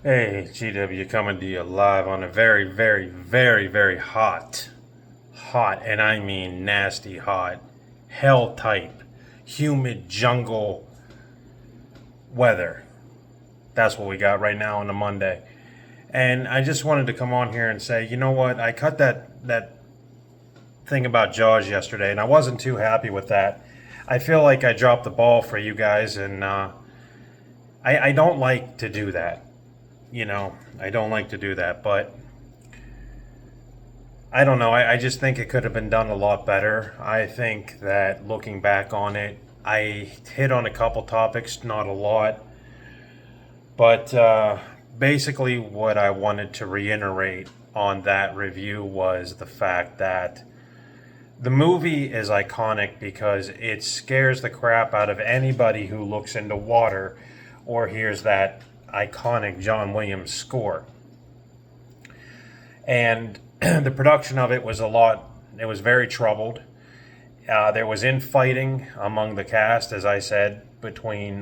Hey, GW coming to you live on a very, very, very, very hot, and I mean nasty hot, hell type, humid jungle weather. That's what we got right now on a Monday. And I just wanted to come on here and say, you know what? I cut that thing about Jaws yesterday, and I wasn't too happy with that. I feel like I dropped the ball for you guys, and I don't like to do that. I don't like to do that, but I don't know. I just think it could have been done a lot better. I think that looking back on it, I hit on a couple topics, not a lot. But basically, what I wanted to reiterate on that review was the fact that the movie is iconic because it scares the crap out of anybody who looks into water or hears that iconic John Williams score. And the production of it was it was very troubled. There was infighting among the cast, as I said, between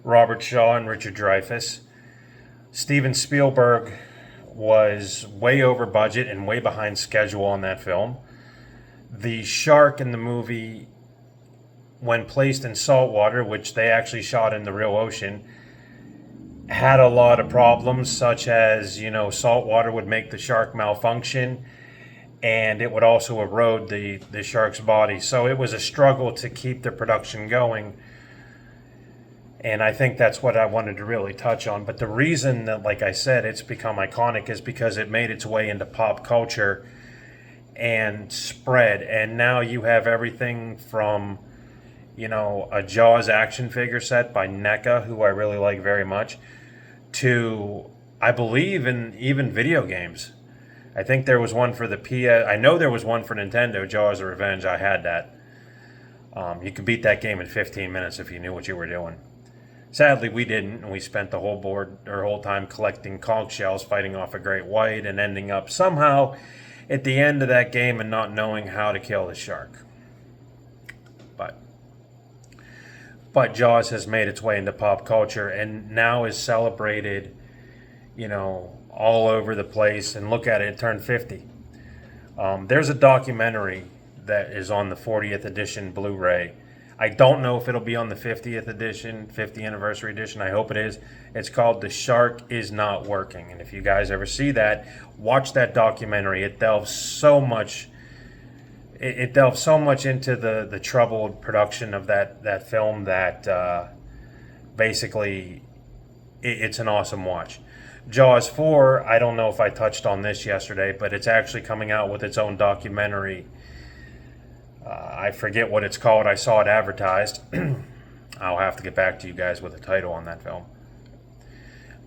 Robert Shaw and Richard Dreyfuss. Steven Spielberg was way over budget and way behind schedule on that film. The shark in the movie, when placed in salt water, which they actually shot in the real ocean, had a lot of problems, such as, salt water would make the shark malfunction and it would also erode the shark's body. So it was a struggle to keep the production going. And I think that's what I wanted to really touch on. But the reason that, like I said, it's become iconic is because it made its way into pop culture and spread. And now you have everything from, a Jaws action figure set by NECA, who I really like very much, to, I believe, in even video games. I think there was one for the PS. I know there was one for Nintendo, Jaws of Revenge. I had that. You could beat that game in 15 minutes if you knew what you were doing. Sadly, we didn't, and we spent the whole time collecting conch shells, fighting off a great white, and ending up somehow at the end of that game and not knowing how to kill the shark. But Jaws has made its way into pop culture and now is celebrated, all over the place. And look at it, it turned 50. There's a documentary that is on the 40th edition Blu-ray. I don't know if it'll be on the 50th edition, 50th anniversary edition. I hope it is. It's called The Shark Is Not Working. And if you guys ever see that, watch that documentary. It delves so much into the troubled production of that film that basically it's an awesome watch. Jaws 4, I don't know if I touched on this yesterday, but it's actually coming out with its own documentary. I forget what it's called. I saw it advertised. I'll have to get back to you guys with a title on that film.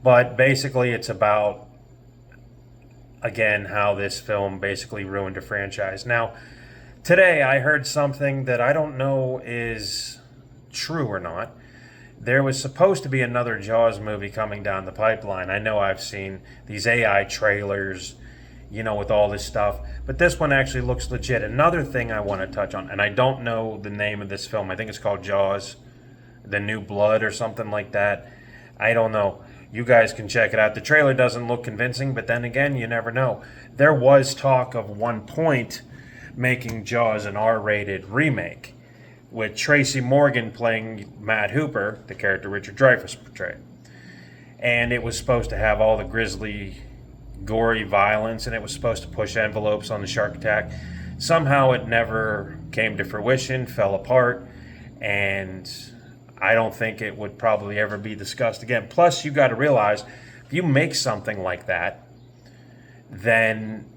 But basically, it's about, again, how this film basically ruined a franchise. Now, today I heard something that I don't know is true or not. There was supposed to be another Jaws movie coming down the pipeline. I know I've seen these AI trailers, with all this stuff. But this one actually looks legit. Another thing I want to touch on, and I don't know the name of this film. I think it's called Jaws, The New Blood or something like that. I don't know. You guys can check it out. The trailer doesn't look convincing, but then again, you never know. There was talk of one point making Jaws an R-rated remake, with Tracy Morgan playing Matt Hooper, the character Richard Dreyfuss portrayed. And it was supposed to have all the grisly, gory violence, and it was supposed to push envelopes on the shark attack. Somehow it never came to fruition, fell apart, and I don't think it would probably ever be discussed again. Plus, you got to realize, if you make something like that, then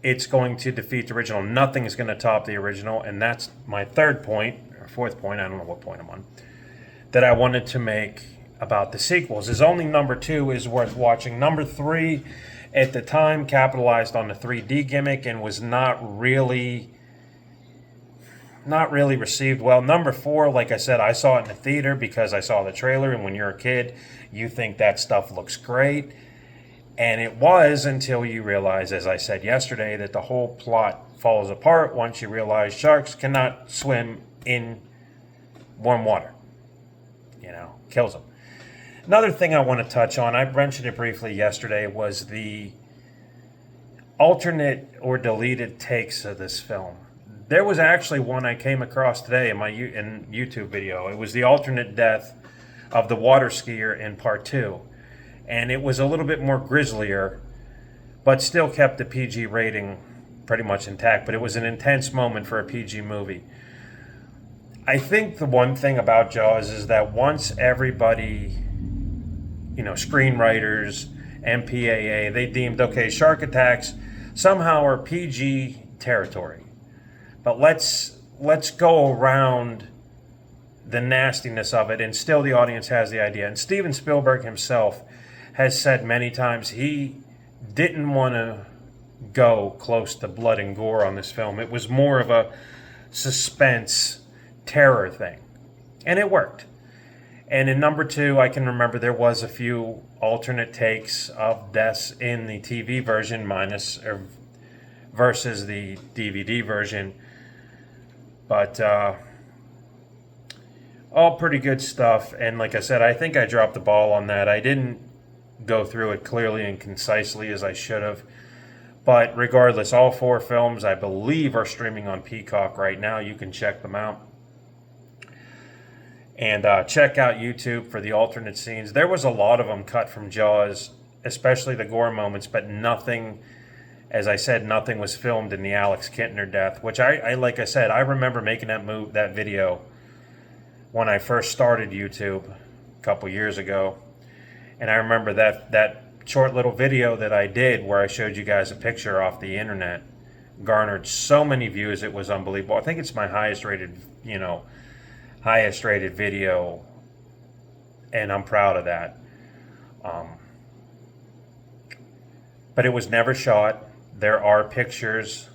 it's going to defeat the original. Nothing is going to top the original, and that's my third point, or fourth point, I don't know what point I'm on, that I wanted to make about the sequels. Is only number 2 is worth watching. Number 3, at the time, capitalized on the 3D gimmick and was not really received well. Number 4, like I said, I saw it in the theater because I saw the trailer, and when you're a kid, you think that stuff looks great. And it was, until you realize, as I said yesterday, that the whole plot falls apart once you realize sharks cannot swim in warm water. Kills them. Another thing I want to touch on, I mentioned it briefly yesterday, was the alternate or deleted takes of this film. There was actually one I came across today in my YouTube video. It was the alternate death of the water skier in part 2. And it was a little bit more grislier, but still kept the PG rating pretty much intact. But it was an intense moment for a PG movie. I think the one thing about Jaws is that once everybody, screenwriters, MPAA, they deemed, okay, shark attacks somehow are PG territory. But let's go around the nastiness of it, and still the audience has the idea. And Steven Spielberg himself has said many times he didn't want to go close to blood and gore on this film. It was more of a suspense terror thing, and it worked. And in number 2, I can remember there was a few alternate takes of deaths in the TV version versus the DVD version. But all pretty good stuff. And like I said, I think I dropped the ball on that. I didn't go through it clearly and concisely as I should have. But regardless, all 4 films, I believe, are streaming on Peacock right now. You can check them out. And check out YouTube for the alternate scenes. There was a lot of them cut from Jaws, especially the gore moments, but nothing, as I said, nothing was filmed in the Alex Kintner death, which like I said, I remember making that video when I first started YouTube a couple years ago. And I remember that short little video that I did where I showed you guys a picture off the internet garnered so many views, it was unbelievable. I think it's my highest rated video, and I'm proud of that. But it was never shot. There are pictures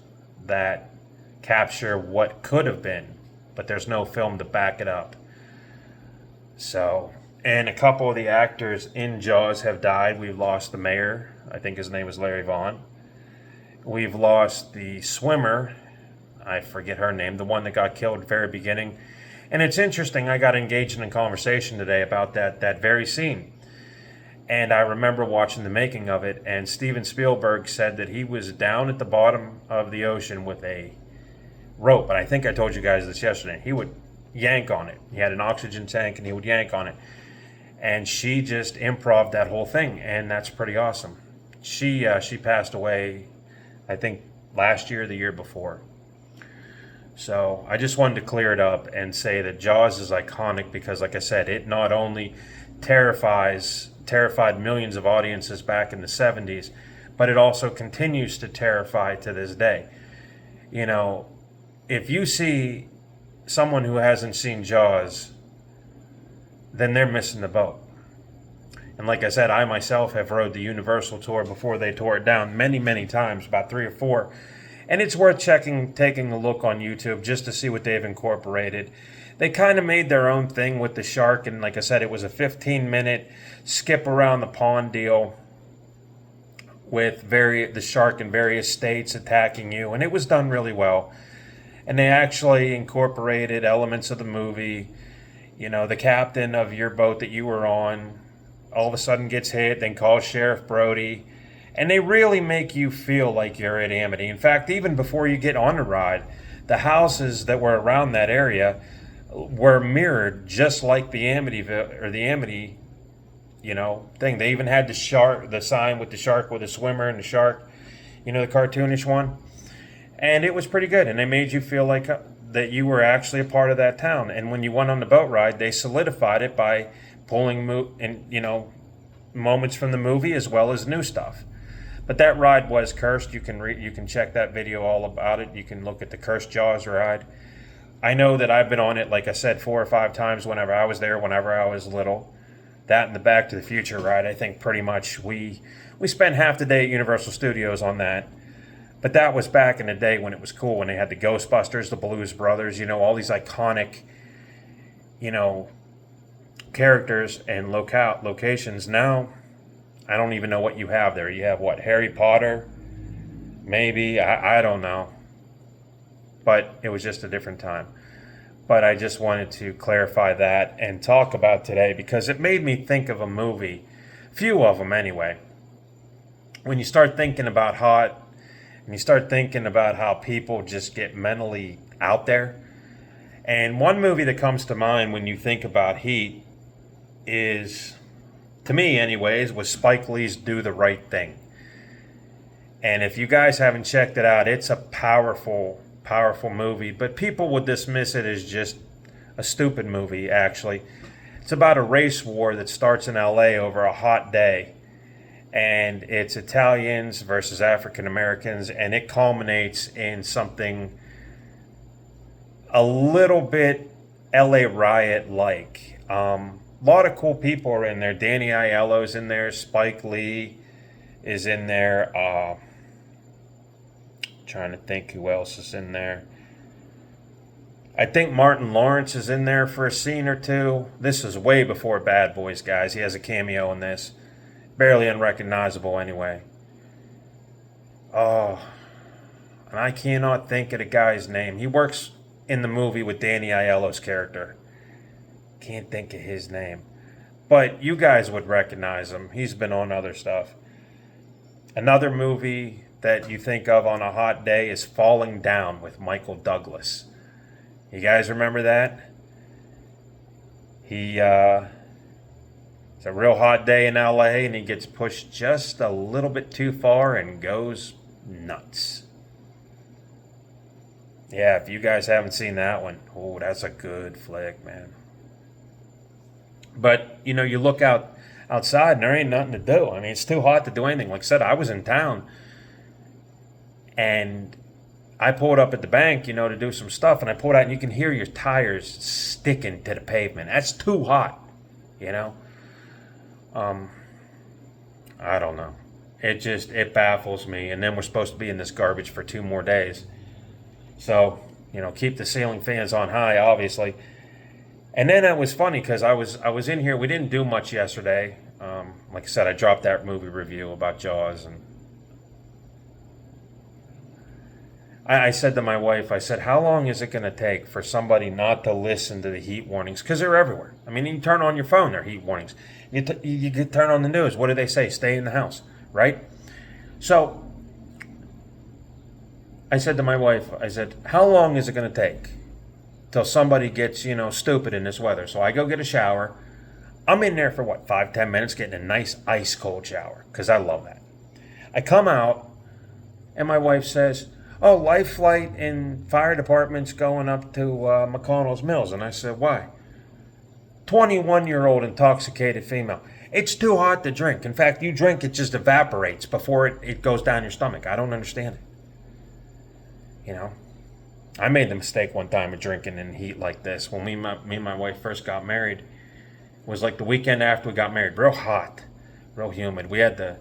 that capture what could have been, but there's no film to back it up. So, and a couple of the actors in Jaws have died. We've lost the mayor. I think his name was Larry Vaughn. We've lost the swimmer. I forget her name, the one that got killed at the very beginning. And it's interesting, I got engaged in a conversation today about that very scene. And I remember watching the making of it, and Steven Spielberg said that he was down at the bottom of the ocean with a rope. And I think I told you guys this yesterday. He would yank on it. He had an oxygen tank, and he would yank on it. And she just improv that whole thing, and that's pretty awesome. She passed away, I think, last year or the year before. So I just wanted to clear it up and say that Jaws is iconic because, like I said, it not only terrified millions of audiences back in the 70s, but it also continues to terrify to this day. If you see someone who hasn't seen Jaws, then they're missing the boat. And like I said, I myself have rode the Universal tour before they tore it down many, many times, about 3 or 4. And it's worth taking a look on YouTube just to see what they've incorporated. They kind of made their own thing with the shark, and like I said, it was a 15-minute skip around the pond deal with the shark in various states attacking you, and it was done really well. And they actually incorporated elements of the movie. The captain of your boat that you were on all of a sudden gets hit, then calls Sheriff Brody. And they really make you feel like you're at Amity. In fact, even before you get on the ride, the houses that were around that area were mirrored just like the Amity thing. They even had the sign with the shark with the swimmer and the shark, the cartoonish one. And it was pretty good. And they made you feel like that you were actually a part of that town. And when you went on the boat ride, they solidified it by pulling moments from the movie as well as new stuff. But that ride was cursed. You can check that video all about it. You can look at the Cursed Jaws ride. I know that I've been on it, like I said, 4 or 5 times whenever I was there, whenever I was little. That and the Back to the Future ride, I think pretty much we spent half the day at Universal Studios on that. But that was back in the day when it was cool, when they had the Ghostbusters, the Blues Brothers, all these iconic, characters and locations. Now, I don't even know what you have there. You have what, Harry Potter? Maybe, I don't know. But it was just a different time. But I just wanted to clarify that and talk about today because it made me think of a movie, few of them anyway. When you start thinking about hot and you start thinking about how people just get mentally out there. And one movie that comes to mind when you think about heat is, to me anyways, was Spike Lee's Do the Right Thing. And if you guys haven't checked it out, it's a powerful, powerful movie. But people would dismiss it as just a stupid movie, actually. It's about a race war that starts in LA over a hot day. And it's Italians versus African Americans. And it culminates in something a little bit LA Riot-like. A lot of cool people are in there. Danny Aiello's in there. Spike Lee is in there. Trying to think who else is in there. I think Martin Lawrence is in there for a scene or two. This is way before Bad Boys, guys. He has a cameo in this. Barely unrecognizable anyway. Oh, and I cannot think of the guy's name. He works in the movie with Danny Aiello's character. Can't think of his name. But you guys would recognize him. He's been on other stuff. Another movie that you think of on a hot day is Falling Down with Michael Douglas. You guys remember that? It's a real hot day in LA and he gets pushed just a little bit too far and goes nuts. Yeah, if you guys haven't seen that one, oh, that's a good flick, man. But, you know, you look outside and there ain't nothing to do. I mean, it's too hot to do anything. Like I said, I was in town and I pulled up at the bank, you know, to do some stuff, and I pulled out and you can hear your tires sticking to the pavement. That's too hot, you know. I don't know. It baffles me. And then we're supposed to be in this garbage for 2 more days. So, you know, keep the ceiling fans on high, obviously. And then it was funny because I was in here. We didn't do much yesterday. Like I said, I dropped that movie review about Jaws, and I said to my wife, I said, how long is it going to take for somebody not to listen to the heat warnings? Because they're everywhere. I mean, you turn on your phone, there are heat warnings. You turn on the news. What do they say? Stay in the house, right? So I said to my wife, I said, how long is it going to take till somebody gets, you know, stupid in this weather? So I go get a shower. I'm in there for, 5-10 minutes getting a nice ice cold shower because I love that. I come out and my wife says, oh, life flight and fire department's going up to McConnell's Mills. And I said, why? 21-year-old intoxicated female. It's too hot to drink. In fact, you drink, it just evaporates before it goes down your stomach. I don't understand it. You know, I made the mistake one time of drinking in heat like this. When me and my wife first got married, it was like the weekend after we got married. Real hot, real humid. We had the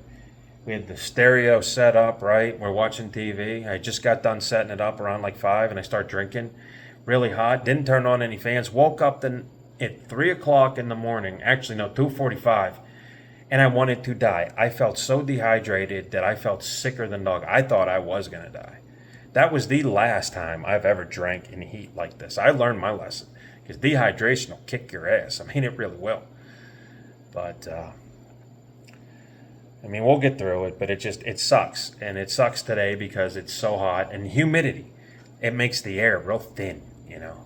stereo set up, right? We're watching TV. I just got done setting it up around 5, and I start drinking. Really hot. Didn't turn on any fans. Woke up at 3 o'clock in the morning. Actually, no, 2:45. And I wanted to die. I felt so dehydrated that I felt sicker than dog. I thought I was going to die. That was the last time I've ever drank in heat like this. I learned my lesson. Because dehydration will kick your ass. I mean, it really will. But, I mean, we'll get through it, but it sucks. And it sucks today because it's so hot. And humidity, it makes the air real thin, you know.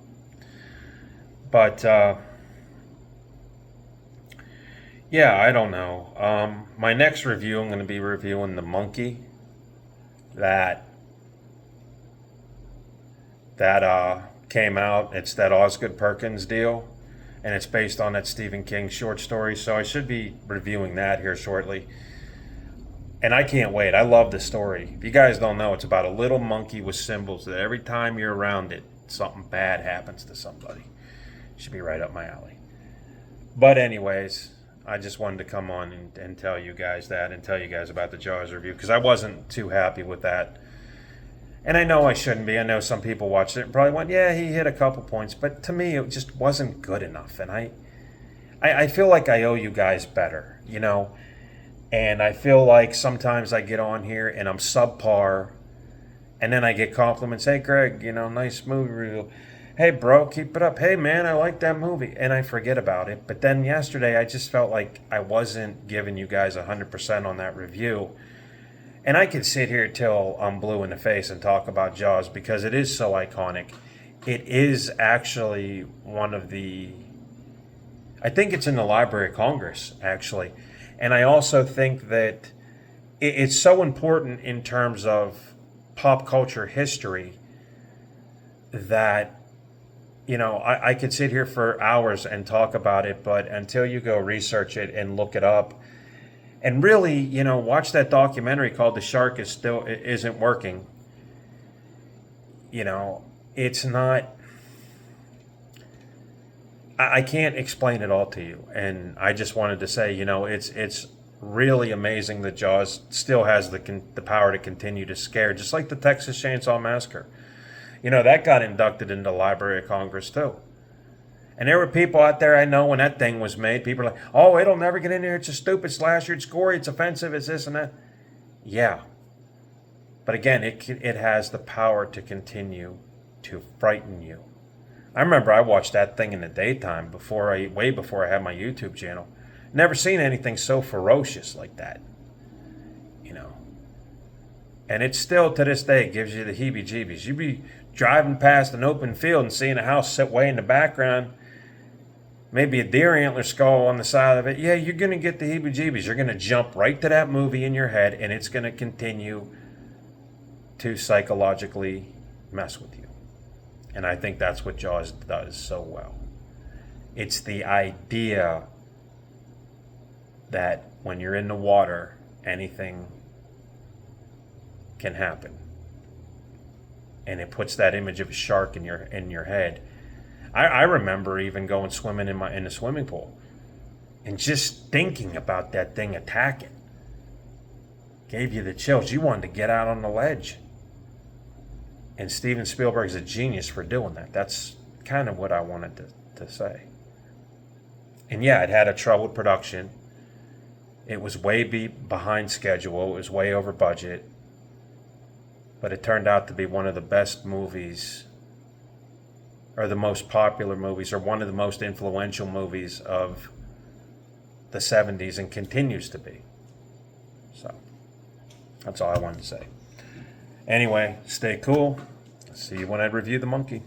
But, yeah, I don't know. My next review, I'm going to be reviewing The Monkey. That came out. It's that Osgood Perkins deal. And it's based on that Stephen King short story. So I should be reviewing that here shortly. And I can't wait. I love the story. If you guys don't know, it's about a little monkey with symbols that every time you're around it, something bad happens to somebody. Should be right up my alley. But anyways, I just wanted to come on and tell you guys that and tell you guys about the Jaws review because I wasn't too happy with that. And I know I shouldn't be. I know some people watched it and probably went, yeah, he hit a couple points. But to me, it just wasn't good enough. And I feel like I owe you guys better, you know. And I feel like sometimes I get on here and I'm subpar. And then I get compliments. Hey, Greg, you know, nice movie review. hey bro, keep it up. Hey man, I like that movie. And I forget about it. But then yesterday I just felt like I wasn't giving you guys 100% on that review. And I could sit here till I'm blue in the face and talk about Jaws because it is so iconic. It is actually one of the, I think it's in the Library of Congress, actually. And I also think that it's so important in terms of pop culture history that, I could sit here for hours and talk about it, but until you go research it and look it up and really, watch that documentary called "The Shark Is Still Isn't Working," it's not. I can't explain it all to you, and I just wanted to say, it's really amazing that Jaws still has the power to continue to scare, just like the Texas Chainsaw Massacre. That got inducted into the Library of Congress too. And there were people out there I know when that thing was made. People are like, "Oh, it'll never get in there. It's a stupid slasher. It's gory. It's offensive. It's this and that." Yeah, but again, it has the power to continue to frighten you. I remember I watched that thing in the daytime way before I had my YouTube channel. Never seen anything so ferocious like that, you know. And it still to this day gives you the heebie-jeebies. You be driving past an open field and seeing a house sit way in the background, maybe a deer antler skull on the side of it. Yeah, you're gonna get the heebie-jeebies. You're gonna jump right to that movie in your head, and it's gonna continue to psychologically mess with you. And I think that's what Jaws does so well. It's the idea that when you're in the water, anything can happen. And it puts that image of a shark in your head. I remember even going swimming in the swimming pool and just thinking about that thing attacking gave you the chills. You wanted to get out on the ledge. And Steven Spielberg's a genius for doing that. That's kind of what I wanted to say. And yeah, it had a troubled production. It was way behind schedule. It was way over budget. But it turned out to be one of the best movies, or the most popular movies, or one of the most influential movies of the 70s and continues to be. So, that's all I wanted to say. Anyway, stay cool. See you when I review The Monkey.